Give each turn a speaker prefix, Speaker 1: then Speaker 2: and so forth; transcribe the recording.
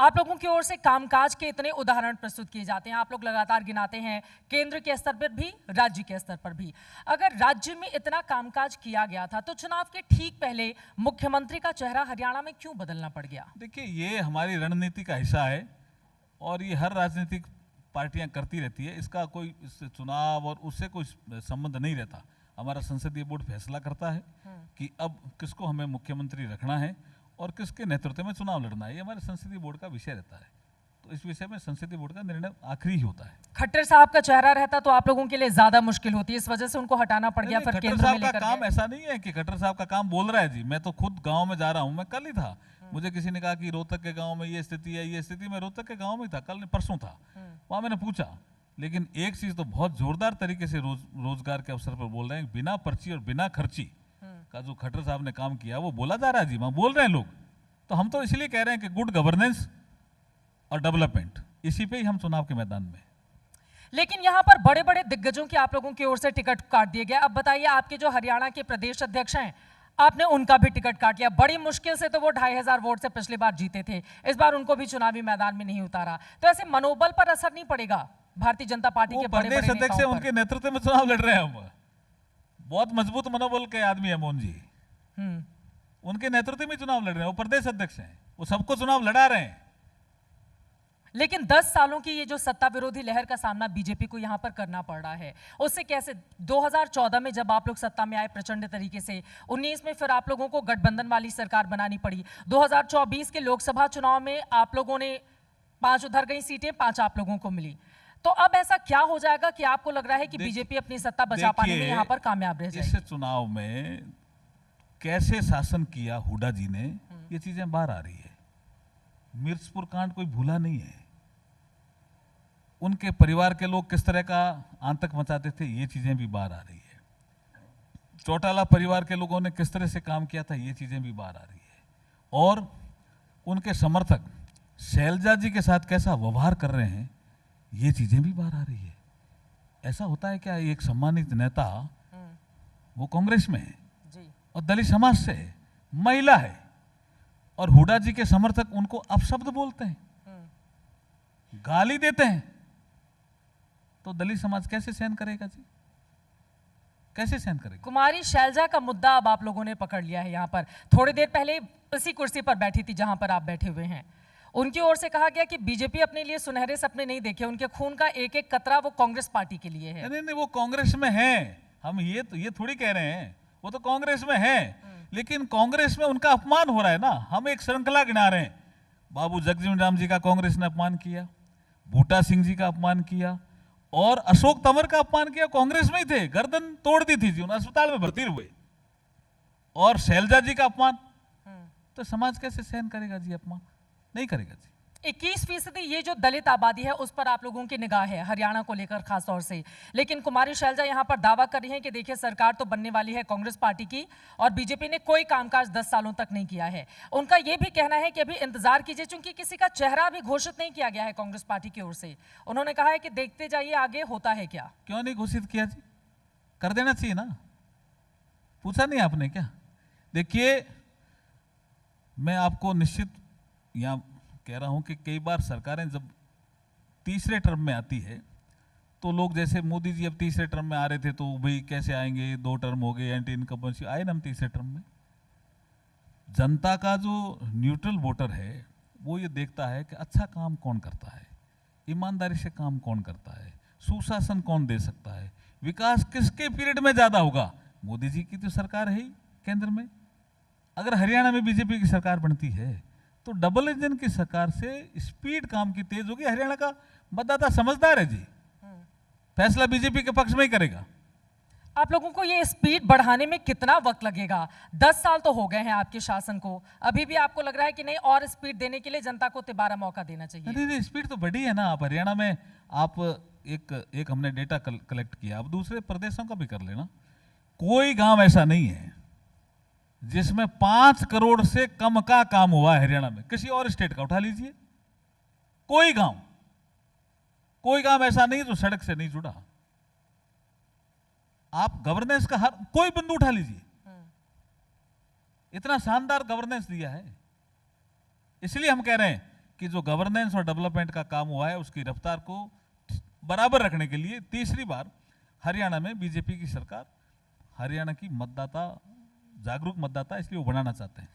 Speaker 1: आप लोगों की ओर से कामकाज के इतने उदाहरण प्रस्तुत किए जाते हैं, आप लोग लगातार गिनाते हैं, केंद्र के स्तर पर भी, राज्य के स्तर पर भी। अगर राज्य में इतना कामकाज किया गया था तो चुनाव के ठीक पहले मुख्यमंत्री का चेहरा हरियाणा में क्यों बदलना पड़ गया?
Speaker 2: देखिए, ये हमारी रणनीति का हिस्सा है और ये हर राजनीतिक पार्टियां करती रहती है। इसका कोई चुनाव और उससे कोई संबंध नहीं रहता। हमारा संसदीय बोर्ड फैसला करता है कि अब किसको हमें मुख्यमंत्री रखना है और किसके नेतृत्व में चुनाव लड़ना है। ये हमारे संसदीय बोर्ड का विषय रहता है। तो इस विषय में संसदीय बोर्ड का निर्णय आखिरी ही होता है।
Speaker 1: खट्टर साहब का चेहरा रहता तो आप लोगों के लिए ज्यादा मुश्किल होती, इस वजह से उनको हटाना पड़ गया। फिर केंद्र में लेकर
Speaker 2: काम ऐसा नहीं है कि खट्टर साहब का काम बोल रहा है जी। मैं तो खुद गांव में जा रहा हूं। मैं कल ही था, मुझे किसी ने कहा कि रोहतक के गांव में ये स्थिति है, ये स्थिति। मैं रोहतक के गांव में था, कल परसों था वहां, मैंने पूछा। लेकिन एक चीज तो बहुत जोरदार तरीके से रोजगार के अवसर पर बोल रहे हैं। बिना पर्ची और बिना खर्ची का जो खट्टर साहब ने काम किया वो बोला जा रहा है जी, वहां बोल रहे हैं लोग। तो हम तो इसलिए कह रहे हैं कि गुड गवर्नेंस और डेवलपमेंट, इसी पे ही हम चुनाव के मैदान में।
Speaker 1: लेकिन यहाँ पर बड़े बड़े दिग्गजों की आप लोगों की ओर से टिकट काट दिए गए। अब बताइए, आपके जो हरियाणा के प्रदेश अध्यक्ष हैं, आपने उनका भी टिकट काट लिया। बड़ी मुश्किल से तो वो 2500 वोट से पिछली बार जीते थे, इस बार उनको भी चुनावी मैदान में नहीं उतारा। तो ऐसे मनोबल पर असर नहीं पड़ेगा भारतीय जनता पार्टी के बड़े
Speaker 2: प्रदेश अध्यक्ष है, उनके नेतृत्व में चुनाव लड़ रहे हैं हम। बहुत मजबूत मनोबल के आदमी है मोहन जी। उनके नेतृत्व में चुनाव लड़ रहे हैं, वो प्रदेश अध्यक्ष हैं, वो सबको चुनाव लड़ा रहे हैं।
Speaker 1: लेकिन 10 सालों की ये जो सत्ता विरोधी लहर का सामना बीजेपी को यहां पर करना पड़ रहा है, उससे कैसे 2014 में जब आप लोग सत्ता में आए प्रचंड तरीके से, 19 में फिर आप लोगों को गठबंधन वाली सरकार बनानी पड़ी, 2024 के लोकसभा चुनाव में आप लोगों ने 5 उधर गई सीटें, 5 आप लोगों को मिली। तो अब ऐसा क्या हो जाएगा कि आपको लग रहा है कि बीजेपी अपनी सत्ता बचा पाने में यहां पर कामयाब रह जाएगी?
Speaker 2: इस चुनाव में कैसे शासन किया हुड्डा जी ने, ये चीजें बाहर आ रही है। मिर्चपुर कांड कोई भूला नहीं है। उनके परिवार के लोग किस तरह का आतंक मचाते थे, ये चीजें भी बाहर आ रही है। चौटाला परिवार के लोगों ने किस तरह से काम किया था, ये चीजें भी बाहर आ रही है। और उनके समर्थक शैलजा जी के साथ कैसा व्यवहार कर रहे हैं, ये चीजें भी बाहर आ रही है। ऐसा होता है क्या, एक सम्मानित नेता वो कांग्रेस में है और दलित समाज से है, महिला है, और हुड्डा जी के समर्थक उनको अपशब्द बोलते हैं, गाली देते हैं, तो दलित समाज कैसे सहन करेगा जी? कैसे सहन करेगा?
Speaker 1: कुमारी शैलजा का मुद्दा अब आप लोगों ने पकड़ लिया है। यहाँ पर थोड़ी देर पहले इसी कुर्सी पर बैठी थी जहां पर आप बैठे हुए हैं, उनकी ओर से कहा गया कि बीजेपी अपने लिए सुनहरे सपने नहीं देखे, उनके खून का एक एक कतरा वो कांग्रेस पार्टी के लिए है।
Speaker 2: नहीं, वो कांग्रेस में है। हम ये थोड़ी कह रहे हैं, वो तो कांग्रेस में है, लेकिन कांग्रेस में उनका अपमान हो रहा है ना। हम एक श्रृंखला गिना रहे हैं। बाबू जगजीवन राम जी का कांग्रेस ने अपमान किया, बूटा सिंह जी का अपमान किया, और अशोक तंवर का अपमान किया। कांग्रेस में ही थे, गर्दन तोड़ दी थी जी, उन्हें अस्पताल में भर्ती हुए। और शैलजा जी का अपमान, तो समाज कैसे सहन करेगा जी? अपमान नहीं करेगा जी।
Speaker 1: 21% ये जो दलित आबादी है उस पर आप लोगों की निगाह है हरियाणा को लेकर खास तौर से। लेकिन कुमारी शैलजा यहां पर दावा कर रही हैं कि देखिए, सरकार तो बनने वाली है कांग्रेस पार्टी की और बीजेपी ने कोई कामकाज 10 सालों तक नहीं किया है। उनका यह भी कहना है कि अभी इंतजार कीजिए, क्योंकि किसी का चेहरा अभी घोषित नहीं किया गया है कांग्रेस पार्टी की ओर से। उन्होंने कहा है कि देखते जाइए आगे होता है क्या।
Speaker 2: क्यों नहीं घोषित किया जी? कर देना चाहिए ना। पूछा नहीं आपने क्या? देखिए, मैं आपको निश्चित यहां कह रहा हूं कि कई बार सरकारें जब तीसरे टर्म में आती है तो लोग, जैसे मोदी जी अब तीसरे टर्म में आ रहे थे, तो भाई कैसे आएंगे, 2 टर्म हो गए, एंटी इनकम्बेंसी आए ना हम तीसरे टर्म में। जनता का जो न्यूट्रल वोटर है वो ये देखता है कि अच्छा काम कौन करता है, ईमानदारी से काम कौन करता है, सुशासन कौन दे सकता है, विकास किसके पीरियड में ज्यादा होगा। मोदी जी की तो सरकार है ही केंद्र में। अगर हरियाणा में बीजेपी की सरकार बनती है तो डबल इंजन की सरकार से स्पीड काम की तेज होगी। हरियाणा का मतदाता समझदार है जी, फैसला बीजेपी के पक्ष में ही करेगा।
Speaker 1: आप लोगों को ये स्पीड बढ़ाने में कितना वक्त लगेगा? 10 साल तो हो गए हैं आपके शासन को, अभी भी आपको लग रहा है कि नहीं और स्पीड देने के लिए जनता को दोबारा मौका देना चाहिए?
Speaker 2: नहीं, स्पीड तो बढ़ी है ना। आप हरियाणा में आप एक हमने डेटा कलेक्ट किया, अब दूसरे प्रदेशों का भी कर लेना। कोई गांव ऐसा नहीं है जिसमें 5 करोड़ से कम का काम हुआ है हरियाणा में। किसी और स्टेट का उठा लीजिए, कोई गांव ऐसा नहीं जो सड़क से नहीं जुड़ा। आप गवर्नेंस का हर कोई बिंदु उठा लीजिए, इतना शानदार गवर्नेंस दिया है। इसलिए हम कह रहे हैं कि जो गवर्नेंस और डेवलपमेंट का काम हुआ है उसकी रफ्तार को बराबर रखने के लिए तीसरी बार हरियाणा में बीजेपी की सरकार हरियाणा की मतदाता जागरूक मतदाता इसलिए वो बनाना चाहते हैं।